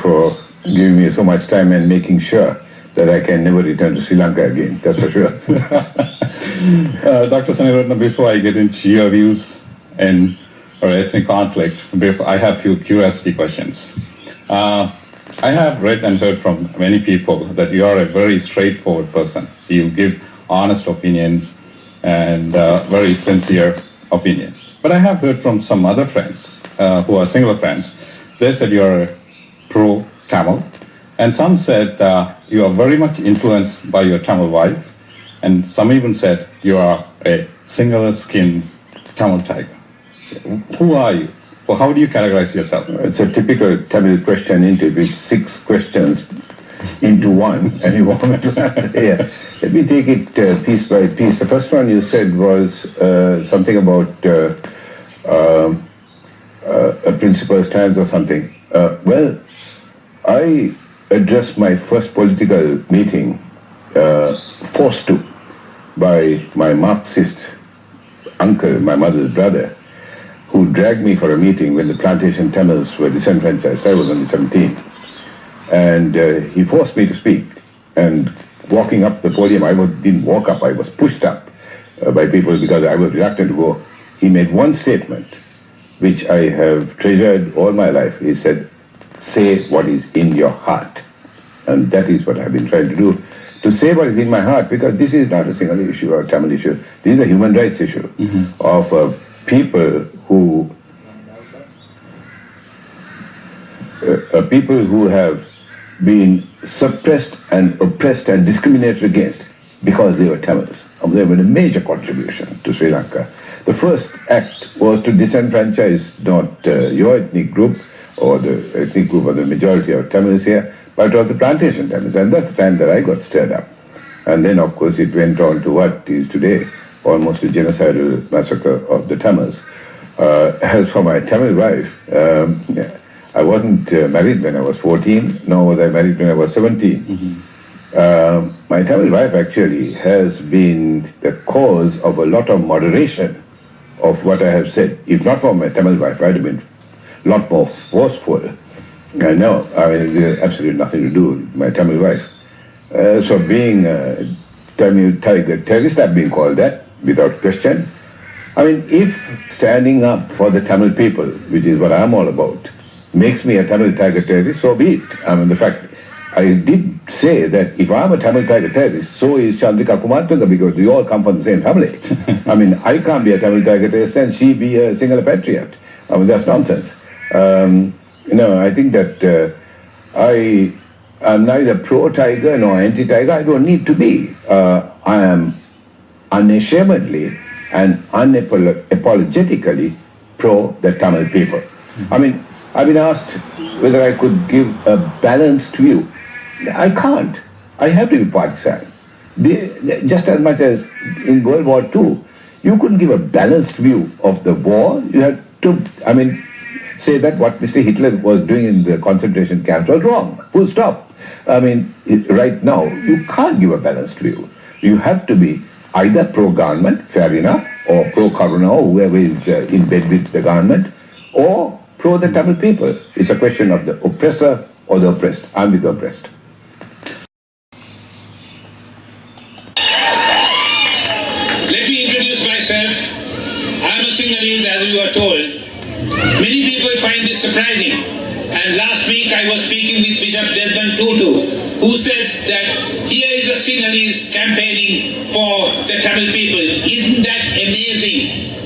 for giving me so much time and making sure that I can never return to Sri Lanka again, that's for sure. Dr. Senewiratne, before I get into your views or ethnic conflict, I have a few curiosity questions. I have read and heard from many people that you are a very straightforward person. You give honest opinions and very sincere opinions. But I have heard from some other friends who are singular friends. They said you are a pro-Tamil, and some said you are very much influenced by your Tamil wife, and some even said you are a singular-skinned Tamil tiger. Who are you? Well, how do you categorize yourself? It's a typical Tamil question into which 6 questions into one, and you want me to answer. Yeah. Let me take it piece by piece. The first one you said was something about a principal stance or something. Well, I addressed my first political meeting forced to by my Marxist uncle, my mother's brother, who dragged me for a meeting when the plantation Tamils were disenfranchised. I was only 17. And he forced me to speak. And walking up the podium, didn't walk up, I was pushed up by people because I was reluctant to go. He made one statement, which I have treasured all my life. He said, say what is in your heart. And that is what I've been trying to do, to say what is in my heart, because this is not a single issue or a Tamil issue. This is a human rights issue of people who have been suppressed and oppressed and discriminated against because they were Tamils. They were a major contribution to Sri Lanka. The first act was to disenfranchise not your ethnic group or the ethnic group of the majority of Tamils here, but of the plantation Tamils. And that's the time that I got stirred up. And then, of course, it went on to what is today almost a genocidal massacre of the Tamils. As for my Tamil wife, I wasn't married when I was 14, nor was I married when I was 17. My Tamil wife actually has been the cause of a lot of moderation of what I have said. If not for my Tamil wife, I'd have been a lot more forceful. No, I mean, there's absolutely nothing to do with my Tamil wife. So being a Tamil tiger terrorist, I've been called that, without question. I mean, if standing up for the Tamil people, which is what I'm all about, makes me a Tamil tiger terrorist, so be it. I mean, the fact, I did say that if I'm a Tamil tiger terrorist, so is Chandrika Kumartunga, because we all come from the same family. I mean, I can't be a Tamil tiger terrorist and she be a single patriot. I mean, that's nonsense. I think that I am neither pro-tiger nor anti-tiger. I don't need to be. I am unashamedly and unapologetically pro the Tamil people. I mean, I've been asked whether I could give a balanced view. I can't. I have to be partisan. Just as much as in World War II, you couldn't give a balanced view of the war. You had to, say that what Mr. Hitler was doing in the concentration camps was wrong. Full stop. Right now, you can't give a balanced view. You have to be either pro-government, fair enough, or pro-Karuna, or whoever is in bed with the government, or pro the Tamil people. It's a question of the oppressor or the oppressed. I'm with the oppressed. Let me introduce myself. I'm a Sinhalese, as you are told. Many people find this surprising. And last week I was speaking with Bishop Desmond Tutu, who said that here is a Sinhalese campaigning for the Tamil people. Isn't that amazing?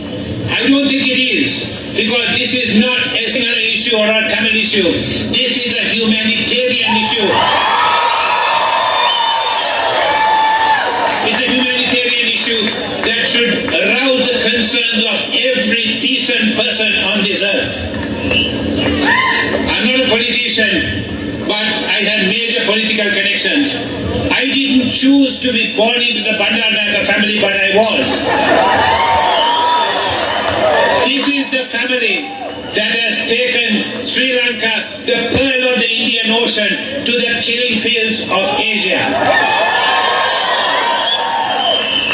I don't think it is, because this is not a Sinhala issue or a Tamil issue. This is a humanitarian issue. It's a humanitarian issue that should arouse the concerns of every decent person on this earth. I'm not a politician, but I had major political connections. I didn't choose to be born into the Bandaranaike family, but I was. This is the family that has taken Sri Lanka, the pearl of the Indian Ocean, to the killing fields of Asia.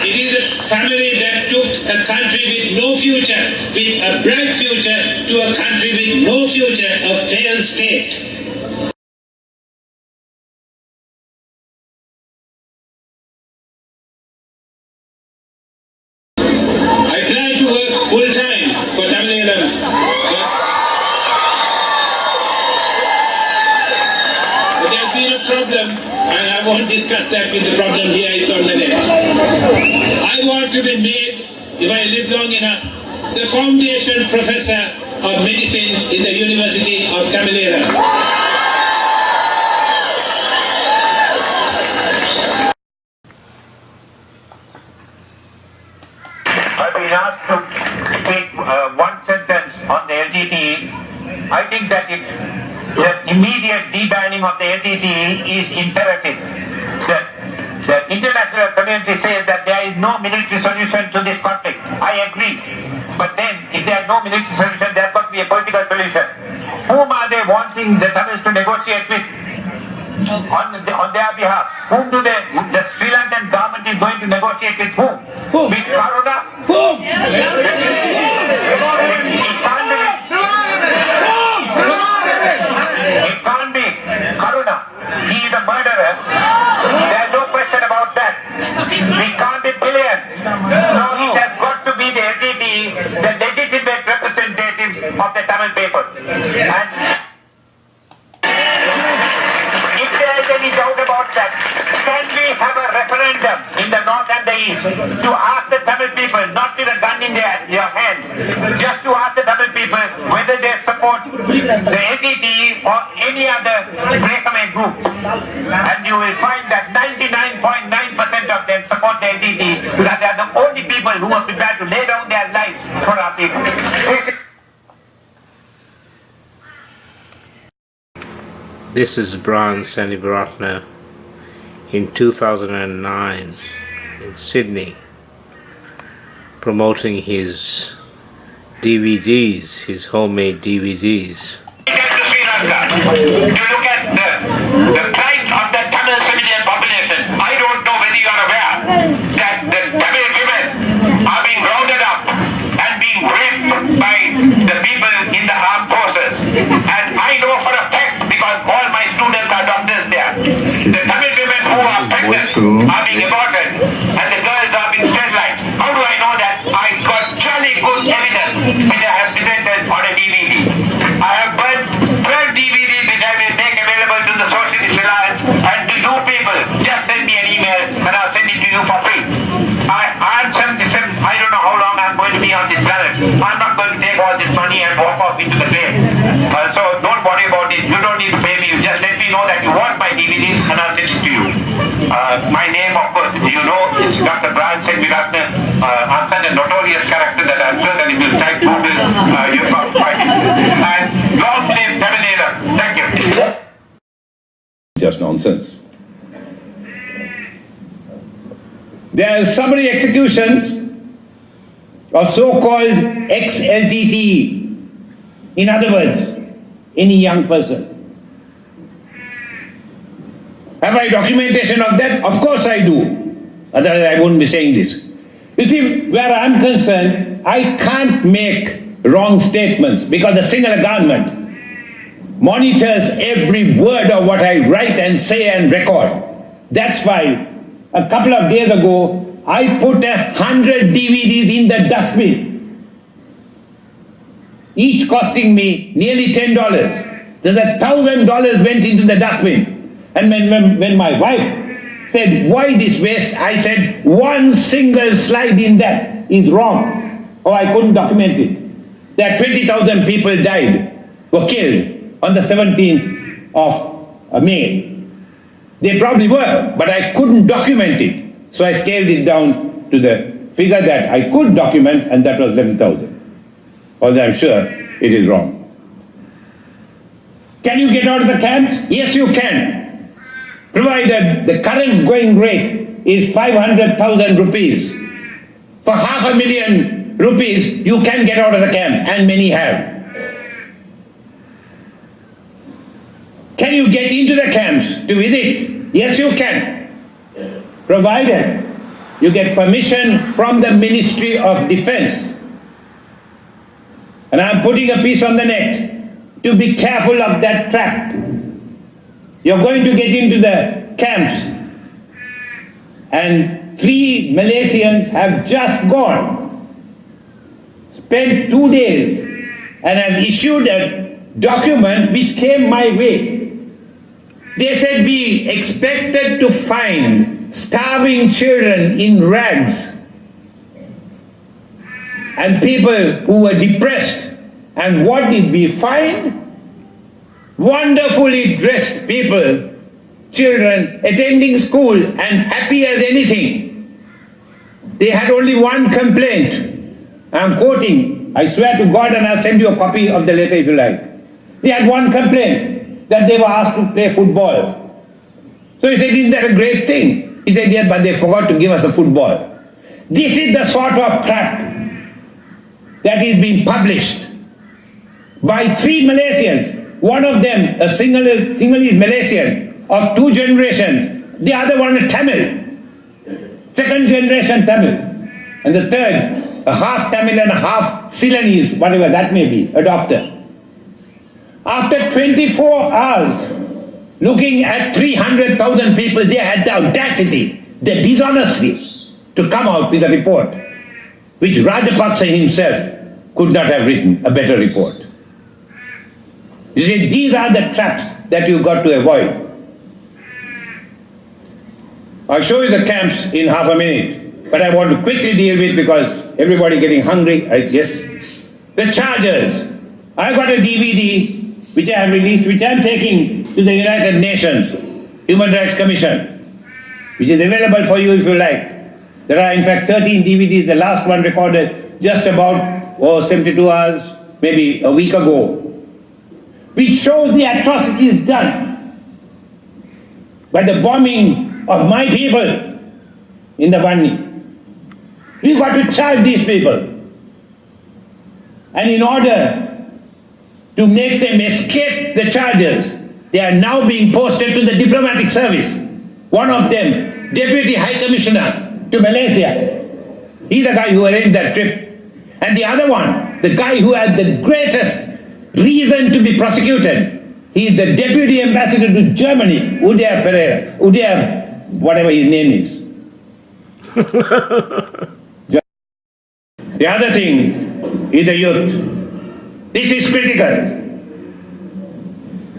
It is a family that took a country with no future, with a bright future, to a country with no future, a failed state. I won't discuss that with the problem here, it's on the net. I want to be made, if I live long enough, the foundation professor of medicine in the University of Tamil Nadu. I've been asked to take one sentence on the LTTE. I think that the immediate debanning of the LTTE is imperative. The international community says that there is no military solution to this conflict. I agree. But then, if there is no military solution, there must be a political solution. Whom are they wanting the Tamils to negotiate with? On their behalf. Whom do the Sri Lankan government is going to negotiate with whom? With Karuna? Whom? It can't be Karuna. He is a murderer. There is no question about that. We can't be brilliant. So it has got to be the LTTE, the legitimate representatives of the Tamil people. And any doubt about that? Can we have a referendum in the north and the east to ask the Tamil people, not with a gun in your hand, just to ask the Tamil people whether they support the LTTE or any other breakaway group? And you will find that 99.9% of them support the LTTE because they are the only people who are prepared to lay down their lives for our people. This is Brian Senewiratne in 2009 in Sydney, promoting his DVDs, his homemade DVDs. To Sri Lanka, to look at the plight of the Tamil civilian population. I don't know whether you are aware that the Tamil women are being rounded up and being raped by the people in the armed forces. And I know for a fact, because all my students are doctors there, the Tamil women who are pregnant are being aborted and the girls are being sterilized. How do I know that? I got jolly good evidence which I have presented on a DVD. I have burnt 12 DVDs which I will make available to the Socialist Alliance and to you people. Just send me an email and I'll send it to you for free. I'm 77, I don't know how long I'm going to be on this planet. I'm not going to take all this money and walk off into the grave. So don't worry about it. You don't need to pay me. Just let me know that you want my DVDs and I'll send it to you. My name, of course, you know, is Dr. Brian Senewiratne. I'm such a notorious character that I'm sure that if you type Google, you've got to find it. And long live Tamil Nadu. Thank you. Just nonsense. There are summary executions of so-called ex-LTTE. In other words, any young person. Have I documentation of that? Of course I do. Otherwise I wouldn't be saying this. You see, where I'm concerned, I can't make wrong statements because the singular government monitors every word of what I write and say and record. That's why a couple of days ago, I put 100 DVDs in the dustbin, each costing me nearly $10. There's $1,000 went into the dustbin. And when my wife said, why this waste? I said, one single slide in that is wrong. Oh, I couldn't document it. There are 20,000 people died, were killed on the 17th of May. They probably were, but I couldn't document it. So I scaled it down to the figure that I could document, and that was 11,000. Although I'm sure it is wrong. Can you get out of the camps? Yes, you can. Provided the current going rate is 500,000 rupees. For 500,000 rupees, you can get out of the camp, and many have. Can you get into the camps to visit? Yes, you can. Provided you get permission from the Ministry of Defense. And I'm putting a piece on the net to be careful of that trap. You're going to get into the camps, and 3 Malaysians have just gone, spent 2 days, and have issued a document which came my way. They said we expected to find starving children in rags and people who were depressed. And what did we find? Wonderfully dressed people, children attending school and happy as anything. They had only one complaint. I'm quoting, I swear to God, and I'll send you a copy of the letter if you like. They had one complaint, that they were asked to play football. So he said, isn't that a great thing? He said, yes, but they forgot to give us the football. This is the sort of crap that is being published by 3 Malaysians. One of them, a Sinhalese Malaysian of 2 generations, the other one a Tamil, 2nd generation Tamil, and the third, a half Tamil and a half Ceylonese, whatever that may be, a doctor. After 24 hours, looking at 300,000 people, they had the audacity, the dishonesty to come out with a report, which Rajapaksa himself could not have written a better report. You see, these are the traps that you've got to avoid. I'll show you the camps in half a minute, but I want to quickly deal with, because everybody getting hungry, I guess. The charges. I've got a DVD which I have released, which I'm taking to the United Nations Human Rights Commission, which is available for you if you like. There are in fact 13 DVDs, the last one recorded just about 72 hours, maybe a week ago, which shows the atrocities done by the bombing of my people in the Bani. We've got to charge these people. And in order to make them escape the charges, they are now being posted to the diplomatic service. One of them, Deputy High Commissioner to Malaysia. He's the guy who arranged that trip. And the other one, the guy who had the greatest reason to be prosecuted, he is the Deputy Ambassador to Germany, Uday Pereira. Uday, whatever his name is. The other thing is the youth. This is critical.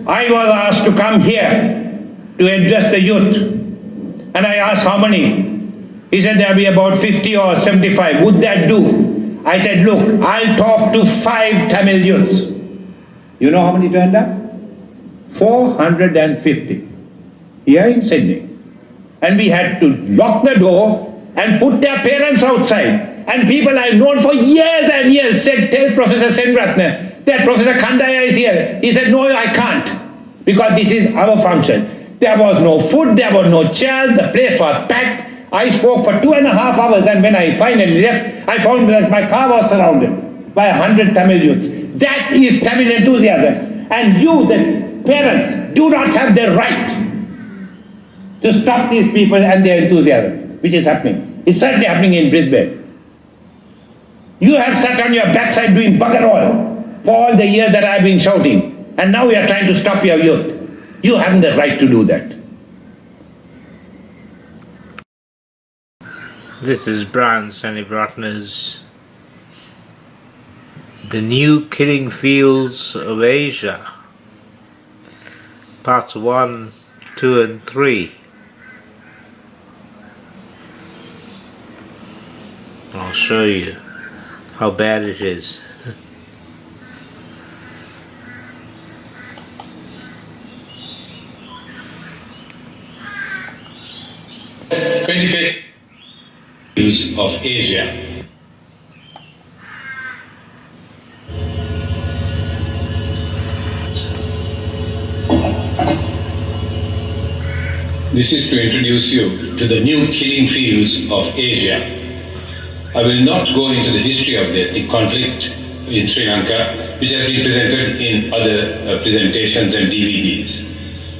I was asked to come here to address the youth, and I asked how many. He said there will be about 50 or 75. Would that do? I said, look, I'll talk to 5 Tamil youths. You know how many turned up? 450 here in Sydney. And we had to lock the door and put their parents outside. And people I've known for years and years said, tell Professor Senewiratne that Professor Kandaya is here. He said, no, I can't, because this is our function. There was no food, there was no chairs, the place was packed. I spoke for 2.5 hours, and when I finally left, I found that my car was surrounded by 100 Tamil youths. That is Tamil enthusiasm. And you, the parents, do not have the right to stop these people and their enthusiasm, which is happening. It's certainly happening in Brisbane. You have sat on your backside doing bugger all for all the years that I've been shouting, and now you are trying to stop your youth. You haven't the right to do that. This is Brian Senewiratne's The New Killing Fields of Asia, parts 1, 2 and 3. I'll show you how bad it is. Of Asia. This is to introduce you to the new killing fields of Asia. I will not go into the history of the conflict in Sri Lanka, which has been presented in other presentations and DVDs.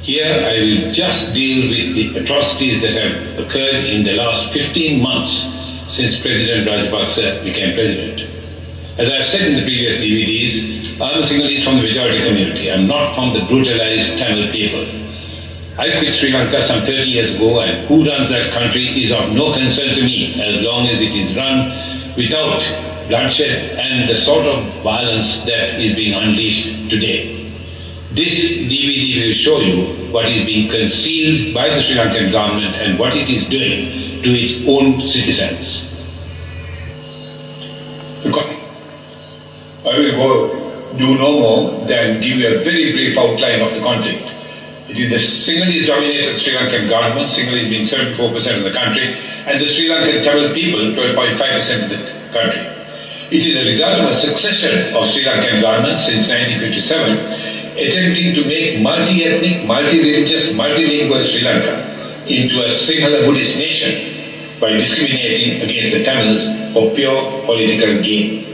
Here I will just deal with the atrocities that have occurred in the last 15 months since President Rajapaksa became president. As I have said in the previous DVDs, I am a Sinhalese from the majority community. I am not from the brutalized Tamil people. I quit Sri Lanka some 30 years ago, and who runs that country is of no concern to me as long as it is run without bloodshed and the sort of violence that is being unleashed today. This DVD will show you what is being concealed by the Sri Lankan government and what it is doing to its own citizens. I will do no more than give you a very brief outline of the conflict. It is the Sinhalese-dominated Sri Lankan government, Sinhalese being 74% of the country, and the Sri Lankan Tamil people, 12.5% of the country. It is the result of a succession of Sri Lankan governments since 1957, attempting to make multi-ethnic, multi-religious, multilingual Sri Lanka into a Sinhala Buddhist nation by discriminating against the Tamils for pure political gain.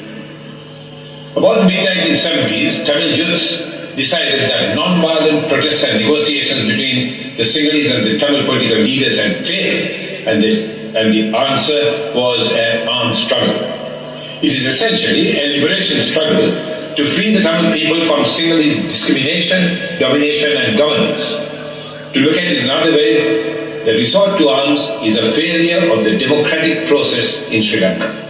About the mid-1970s, Tamil youths decided that non-violent protests and negotiations between the Sinhalese and the Tamil political leaders had failed, and the answer was an armed struggle. It is essentially a liberation struggle to free the Tamil people from Sinhalese discrimination, domination and governance. To look at it another way, the resort to arms is a failure of the democratic process in Sri Lanka.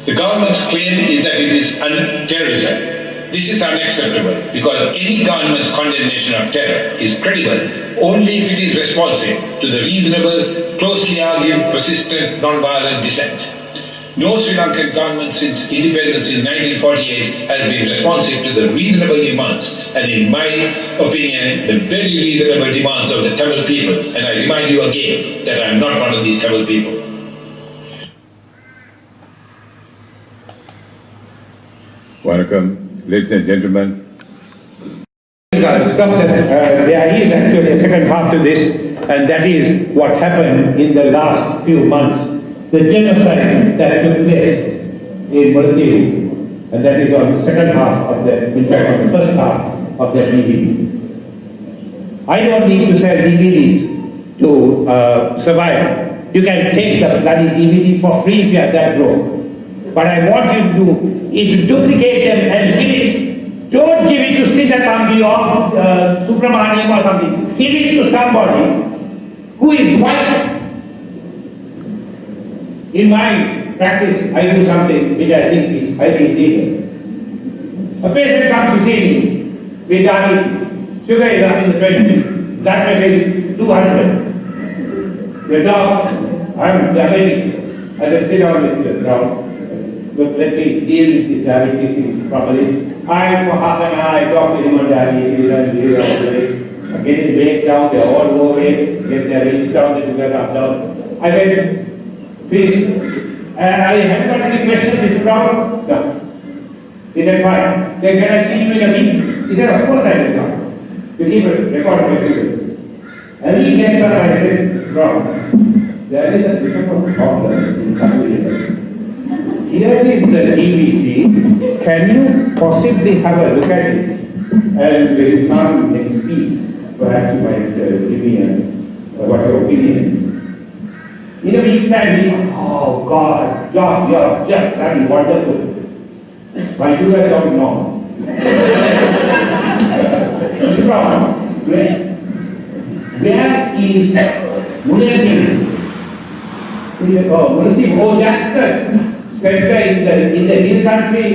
The government's claim is that it is terrorism. This is unacceptable because any government's condemnation of terror is credible only if it is responsive to the reasonable, closely argued, persistent, non-violent dissent. No Sri Lankan government since independence in 1948 has been responsive to the reasonable demands and, in my opinion, the very reasonable demands of the Tamil people. And I remind you again that I am not one of these Tamil people. Welcome, ladies and gentlemen. There is actually a second half to this, and that is what happened in the last few months. The genocide that took place in Maldives, and that is on the second half of the, in fact on the first half of the DVD. I don't need to sell DVDs to survive. You can take the bloody DVD for free if you are that broke. What I want you to do is to duplicate them and give it. Don't give it to Siddhartha or Subramaniam or something. Give it to somebody who is white. In my practice, I do something which I think is highly illegal. A patient comes to see me with diabetes. Sugar is up in the 20s. Blood pressure is 200. The dog, I'm diabetic. I just sit down with the ground. But let me deal with this diabetes properly. I, for half an hour, I talk to him on diabetes and deal with it. Get his weight down, they're all overweight. Get their weight down, they get up down. I went, please, I haven't got any questions, is it wrong? No. He said, fine. Then can I see you in a week? He said, of course I will come. You keep a record of everything. And he gets up and I said, wrong. There is a bit of a problem in communication. Here is the DVD. Can you possibly have a look at it? And when you come next week, perhaps you might give me what your opinion is. In a week's time, he goes, oh God, you're just very wonderful. My sugar is not normal. What's the problem? Where is Muletim? Muletim, oh, that's the center in the hill country.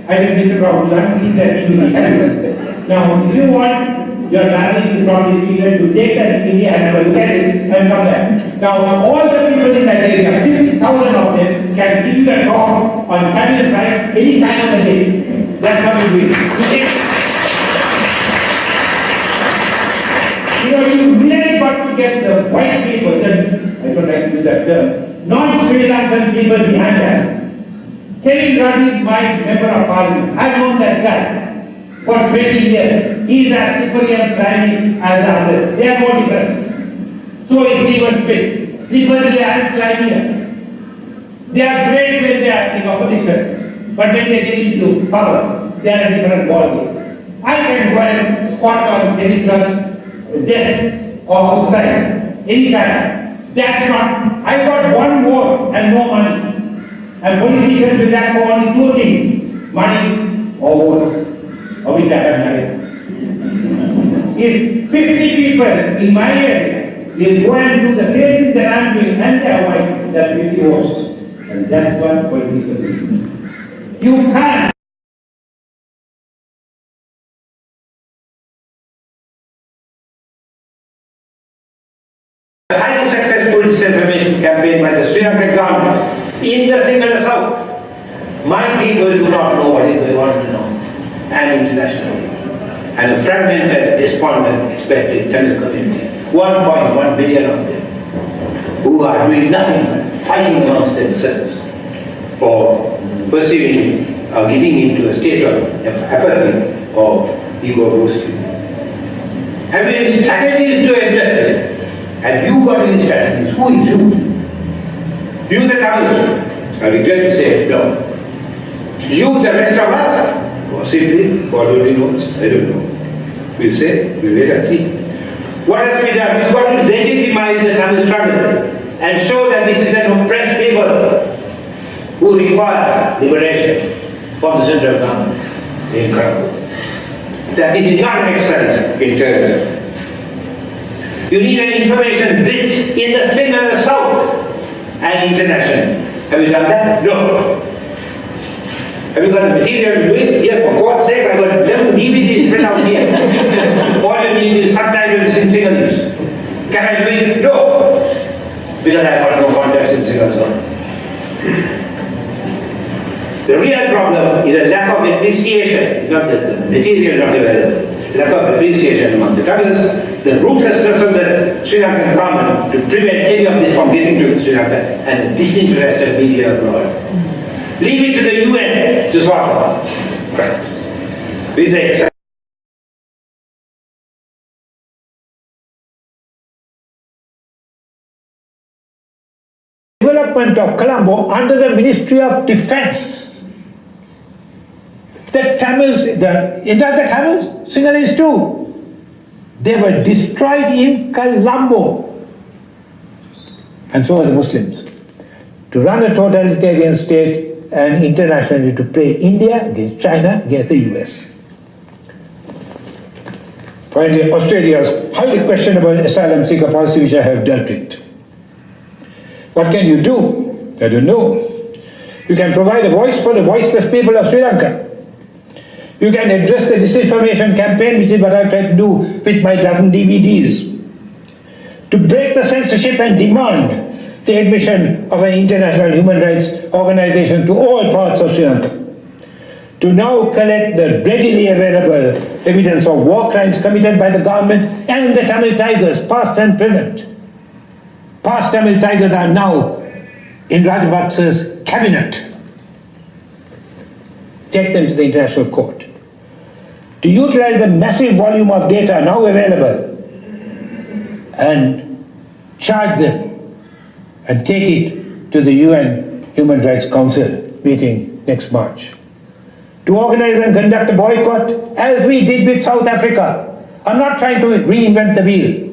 I think Mr. Brown, you haven't seen that DVD. Now, if you want your diabetes problem to take that DVD and have a look at it and come back. Now, all the people in that area, 50,000 of them, can give you a talk on Tamil rights any time of the day. That's how we do it. You know, you really got to get the white people, I don't like to use that term, non-Sri Lankan people behind us. Kelly Rani is my member of parliament. I've known that guy for 20 years. He's as slippery and slimy as the others. They are no different. So is Stephen Smith. Slippery and slimy. They are great when they are in opposition. But when they get into power, they are a different ballgame. I can go and squat on any desk or outside, anytime. That's not, I got one vote and no money. And politicians will ask for only two things, money or votes. Or will that have married? If 50 people in my area will go and do the same thing that I'm doing and they are white, that's 50 votes. And that's what politicians do. You can't. A highly successful disinformation campaign by the Sri Lankan government in the singular south. My people do not know what is going on in the north and internationally. And a fragmented, despondent, expected Tamil community, 1.1 billion of them, who are doing nothing but fighting amongst themselves for perceiving or getting into a state of apathy or ego boosting. Have you any strategies to address this? Have you got any strategies? Who is you? You the Tamils? I regret to say no. You the rest of us? Possibly, God only knows, I don't know. We'll say, we'll wait and see. What has to be done? You've got to legitimize the Tamil struggle and show that this is an oppressed people who require liberation from the central government in Colombo. That this is not an exercise in terrorism. You need an information bridge in the singular south and internationally. Have you done that? No. Have you got the material to do it? Yes, for God's sake, I've got 11 DVDs printed out here. All you need is subtitles in Sinhalese. Can I do it? No. Because I've got no context in Sinhalese. The real problem is a lack of appreciation, not that the material not available. Lack of appreciation among the Tamils, the ruthlessness of the Sri Lankan government to prevent any of this from getting to Sri Lanka, and the disinterested media abroad. Leave it to the UN to sort out. Right. This is development of Colombo under the Ministry of Defence. The Tamils, the Tamils, Sinhalese too, they were destroyed in Colombo. And so are the Muslims. To run a totalitarian state and internationally to play India against China, against the US. Finally, Australia's highly questionable asylum seeker policy, which I have dealt with. What can you do? I don't know. You can provide a voice for the voiceless people of Sri Lanka. You can address the disinformation campaign, which is what I try to do with my dozen DVDs. To break the censorship and demand the admission of an international human rights organization to all parts of Sri Lanka. To now collect the readily available evidence of war crimes committed by the government and the Tamil Tigers, past and present. Past Tamil Tigers are now in Rajapaksa's cabinet. Take them to the international court. To utilize the massive volume of data now available and charge them and take it to the UN Human Rights Council meeting next March. To organize and conduct a boycott as we did with South Africa. I'm not trying to reinvent the wheel.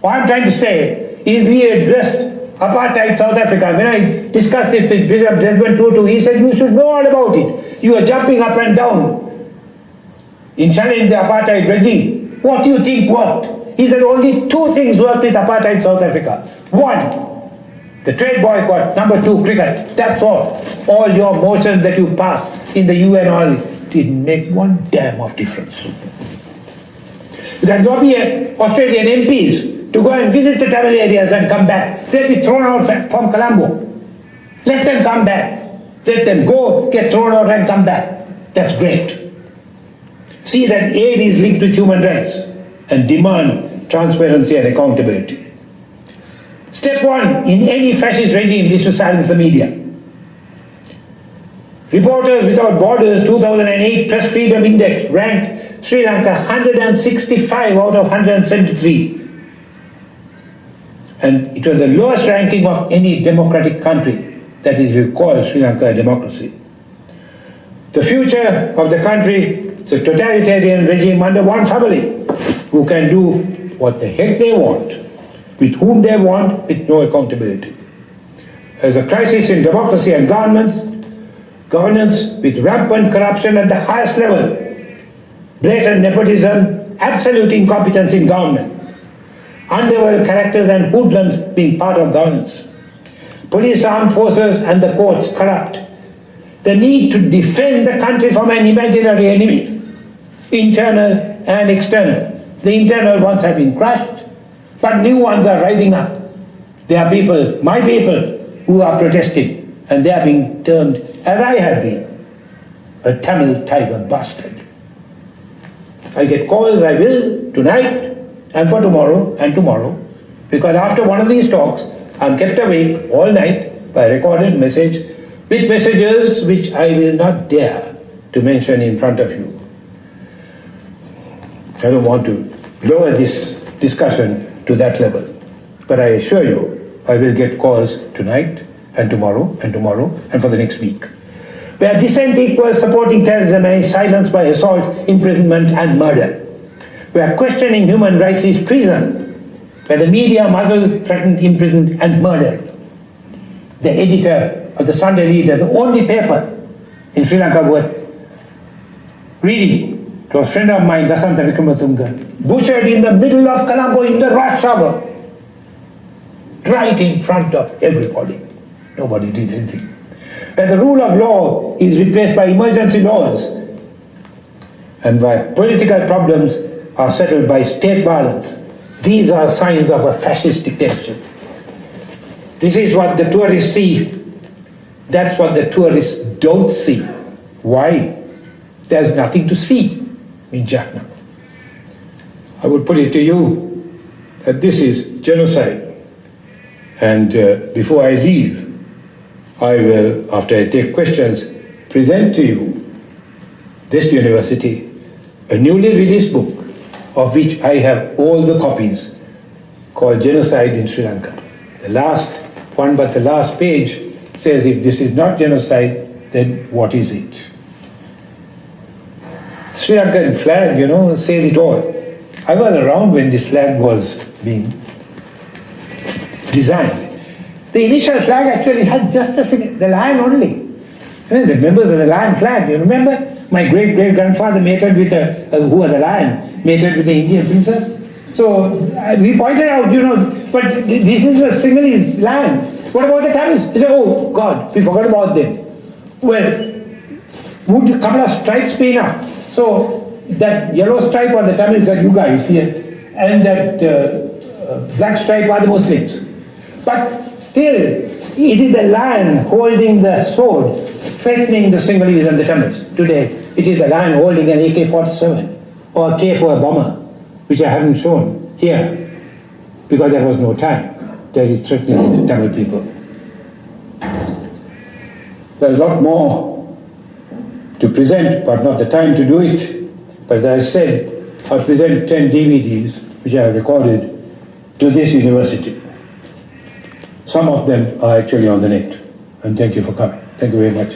What I'm trying to say is we addressed apartheid South Africa. When I discussed it with Bishop Desmond Tutu, he said, you should know all about it. You are jumping up and down in challenging the apartheid regime. What do you think worked? He said only two things worked with apartheid South Africa. One, the trade boycott. Number two, cricket. That's all. All your motions that you passed in the UN all didn't make one damn of difference. You can lobby Australian MPs to go and visit the Tamil areas and come back. They'll be thrown out from Colombo. Let them come back. Let them go, get thrown out and come back. That's great. See that aid is linked with human rights and demand transparency and accountability. Step one in any fascist regime is to silence the media. Reporters Without Borders 2008 Press Freedom Index ranked Sri Lanka 165 out of 173. And it was the lowest ranking of any democratic country, that is, we call Sri Lanka a democracy. The future of the country is a totalitarian regime under one family who can do what the heck they want, with whom they want, with no accountability. There's a crisis in democracy and governance with rampant corruption at the highest level, blatant nepotism, absolute incompetence in government, underworld characters and hoodlums being part of governance, police, armed forces and the courts corrupt, the need to defend the country from an imaginary enemy, internal and external. The internal ones have been crushed, But new ones are rising up. There are people, my people, who are protesting, and they are being termed, as I have been, a Tamil tiger bastard. I get calls, I will, tonight, and for tomorrow, and tomorrow, because after one of these talks, I'm kept awake all night by a recorded message with messages which I will not dare to mention in front of you. I don't want to lower this discussion to that level, but I assure you, I will get calls tonight, and tomorrow, and for the next week, where dissent equals supporting terrorism and is silenced by assault, imprisonment, and murder. Where questioning human rights is treason, where the media muzzled, threatened, imprisoned, and murdered. The editor of the Sunday Leader, the only paper in Sri Lanka worth reading, to a friend of mine, Dasanta Vikramatunga, butchered in the middle of Colombo in the rush hour, right in front of everybody. Nobody did anything. Where the rule of law is replaced by emergency laws, and where political problems are settled by state violence. These are signs of a fascist dictatorship. This is what the tourists see. That's what the tourists don't see. Why? There's nothing to see in Jaffna. I would put it to you that this is genocide. And before I leave, I will, after I take questions, present to you this university, a newly released book, of which I have all the copies, called Genocide in Sri Lanka. The last one, but the last page says, if this is not genocide, then what is it? Sri Lankan flag, says it all. I was around when this flag was being designed. The initial flag actually had just the lion only. The members of the lion flag, you remember? My great-great-grandfather mated with who was a lion, mated with the Indian princess. So we pointed out, but this is a Sinhalese lion. What about the Tamils? He said, oh God, we forgot about them. Well, would a couple of stripes be enough? So that yellow stripe on the Tamils that you guys here, and that black stripe are the Muslims. But still, it is the lion holding the sword, threatening the Sinhalese and the Tamils. Today, it is the lion holding an AK-47 or a K-4 bomber, which I haven't shown here because there was no time. That is threatening the Tamil people. There's a lot more to present, but not the time to do it. But as I said, I'll present 10 DVDs which I have recorded to this university. Some of them are actually on the net. And thank you for coming. Thank you very much.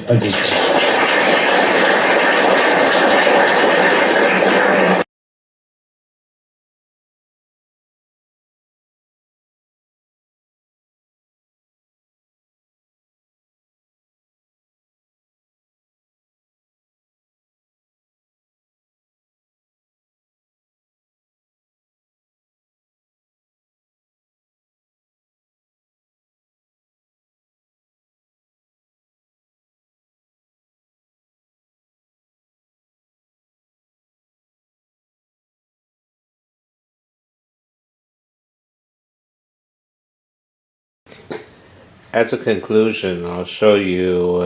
As a conclusion, I'll show you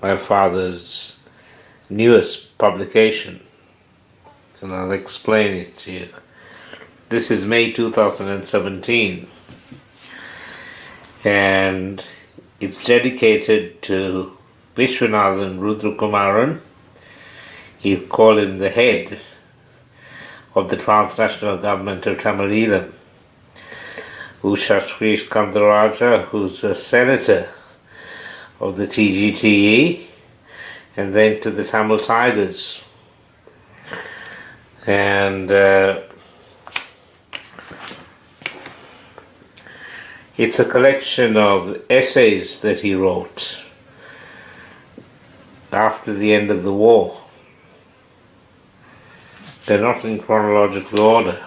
my father's newest publication, and I'll explain it to you. This is May 2017, and it's dedicated to Vishwanathan Rudrakumaran. He called him the head of the transnational government of Tamil Eelam. Usha Srish Kandaraja, who's a senator of the TGTE, and then to the Tamil Tigers. And it's a collection of essays that he wrote after the end of the war. They're not in chronological order.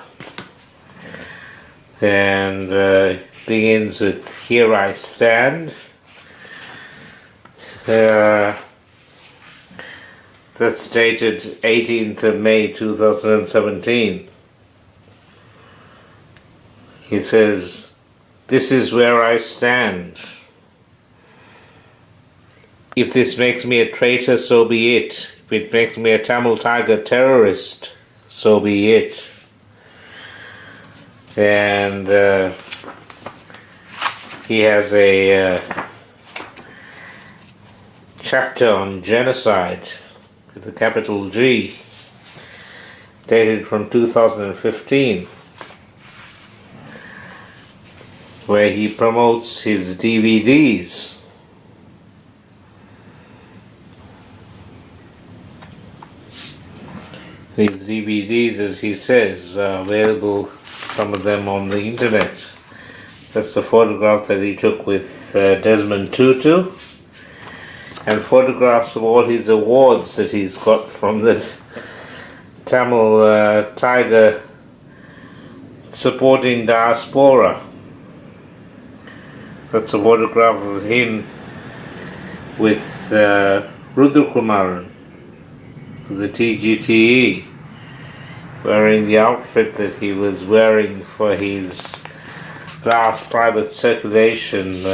And begins with Here I Stand. That's dated 18th of May 2017. He says, "This is where I stand. If this makes me a traitor, so be it. If it makes me a Tamil Tiger terrorist, so be it." And he has a chapter on genocide with a capital G, dated from 2015, where he promotes his DVDs. These DVDs, as he says, are available, some of them on the internet. That's a photograph that he took with Desmond Tutu, and photographs of all his awards that he's got from the Tamil Tiger supporting diaspora. That's a photograph of him with Rudhukumaran, the TGTE, wearing the outfit that he was wearing for his last private circulation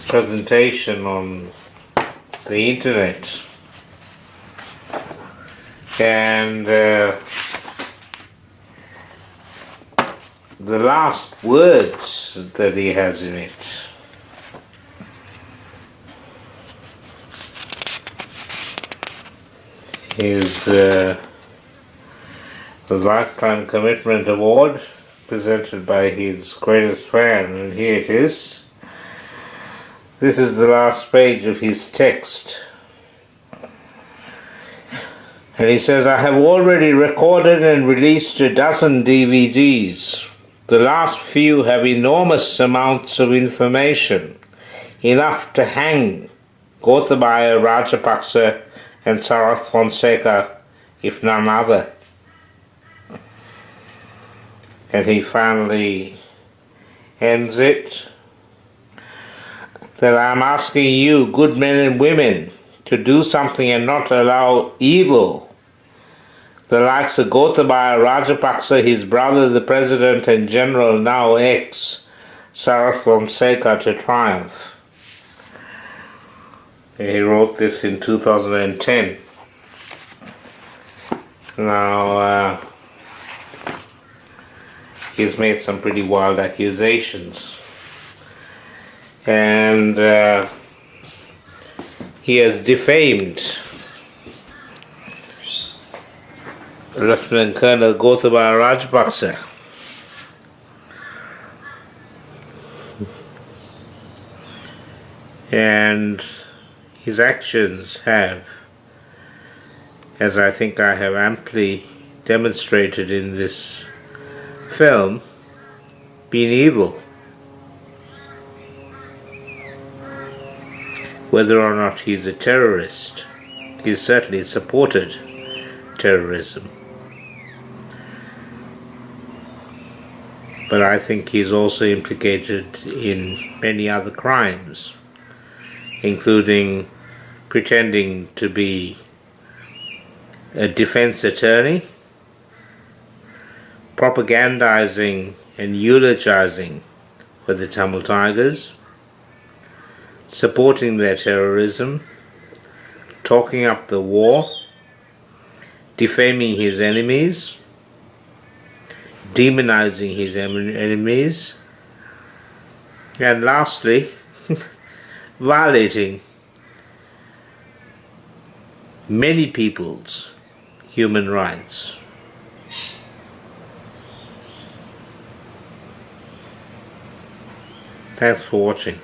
presentation on the internet. And the last words that he has in it is the Lifetime Commitment Award presented by his greatest fan, and here it is. This is the last page of his text. And he says, "I have already recorded and released a dozen DVDs. The last few have enormous amounts of information, enough to hang Gotabaya Rajapaksa and Sarath Fonseca, if none other." And he finally ends it, that "I am asking you, good men and women, to do something and not allow evil, the likes of Gotabaya Rajapaksa, his brother, the President and General, now ex, Sarath Fonseca, to triumph." He wrote this in 2010. Now, he's made some pretty wild accusations. And he has defamed Lieutenant Colonel Gotabaya Rajapaksa. And his actions have, as I think I have amply demonstrated in this film, been evil. Whether or not he's a terrorist, he's certainly supported terrorism. But I think he's also implicated in many other crimes, including pretending to be a defense attorney, propagandizing and eulogizing for the Tamil Tigers, supporting their terrorism, talking up the war, defaming his enemies, demonizing his enemies, and lastly, violating many people's human rights. Thanks for watching.